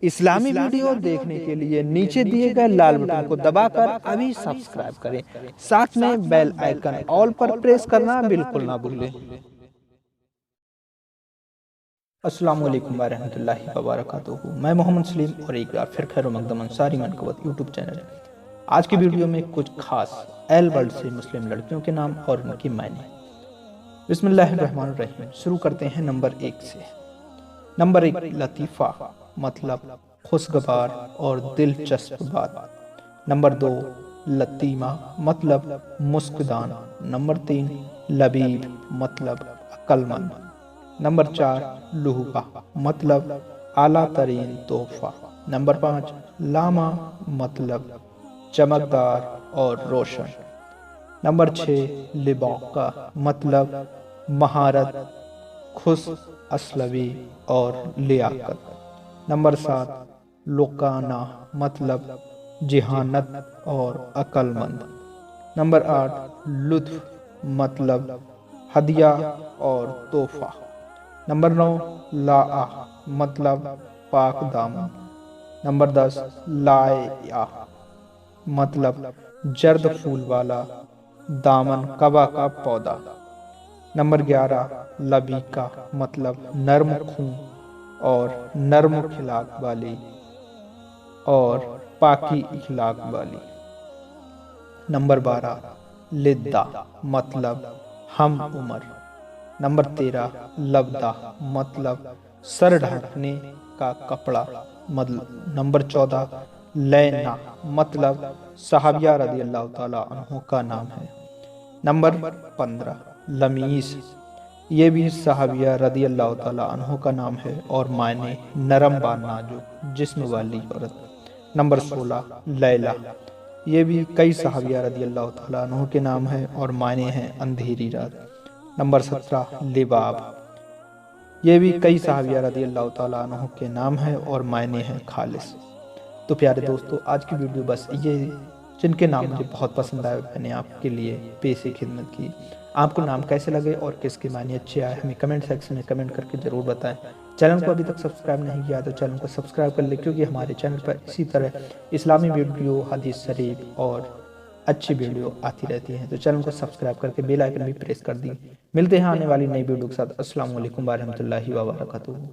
इस्लामी video देखने के लिए नीचे दिए गए लाल बटन को दबाकर अभी सब्सक्राइब करें, साथ में बेल आइकन ऑल पर प्रेस करना बिल्कुल ना भूलें। अस्सलाम वालेकुम रहमतुल्लाहि व बरकातुहू। मैं मोहम्मद सलीम और एक बार फिर खैर मकदम अंसारी मनकबत यूट्यूब चैनल। आज की वीडियो में कुछ खास एल वर्ल्ड से मुस्लिम लड़कियों के नाम और उनकी मायने। बिस्मिल्लाहिर्रहमानिर्रहीम। शुरू करते हैं नंबर 1 से। नंबर 1, लतीफ़ा मतलब खुशगवार और दिलचस्प बात। नंबर 2, लतीमा मतलब मुस्कुदान। नंबर 3, लबीब मतलब अक्लमंद। नंबर 4, लुहबा मतलब आला तरीन तोहफा। नंबर 5, लामा मतलब चमकदार और रोशन। नंबर 6, लिबाका मतलब महारत, खुश असलवी और लियाकत। नंबर 7, लोकाना मतलब जिहानत और अक्लमंद। नंबर 8, लुत्फ मतलब हदिया और तोहफा। नंबर 9, लाआ मतलब पाक दामन। नंबर 10, लाया मतलब जर्द फूल वाला दामन कबा का पौधा। नंबर 11, लबीका मतलब नर्म खून और नर्म खिलाक वाली और पाकी इखलाक वाली। नंबर 12, लिद्दा मतलब हम उम्र। नंबर 13, लबदा मतलब सर ढकने का कपड़ा। मतलब नंबर 14, लैना मतलब सहाबिया रदी अल्लाह ताला अन्हों का नाम है। नंबर 15, लमीस, ये भी सहाबिया रदी अल्लाह ताला अन्हों का नाम है और मायने नरम व नाजुक जिस्म वाली औरत। नंबर 16, लैला, ये भी कई सहाबिया रदी अल्लाह ताला अन्हों के नाम है और मायने हैं अंधेरी रात। नंबर 17, लिबाब, ये भी कई सहाबिया रदी अल्लाह ताला अन्हों के नाम है और मायने हैं खालिस। तो प्यारे दोस्तों, आज की वीडियो बस ये जिनके नाम मुझे बहुत पसंद आए मैंने आपके लिए पेश खिदमत की। आपको नाम कैसे लगे और किसके मायने अच्छे आए हमें कमेंट सेक्शन में कमेंट करके ज़रूर बताएं। चैनल को अभी तक सब्सक्राइब नहीं किया तो चैनल को सब्सक्राइब कर ले, क्योंकि हमारे चैनल पर इसी तरह इस्लामी वीडियो, हदीस शरीफ और अच्छी वीडियो आती रहती हैं। तो चैनल को सब्सक्राइब करके बेल आइकन भी प्रेस कर दी। मिलते हैं आने वाली नई वीडियो के साथ। अस्सलाम वालेकुम व रहमतुल्लाहि व बरकातुहू।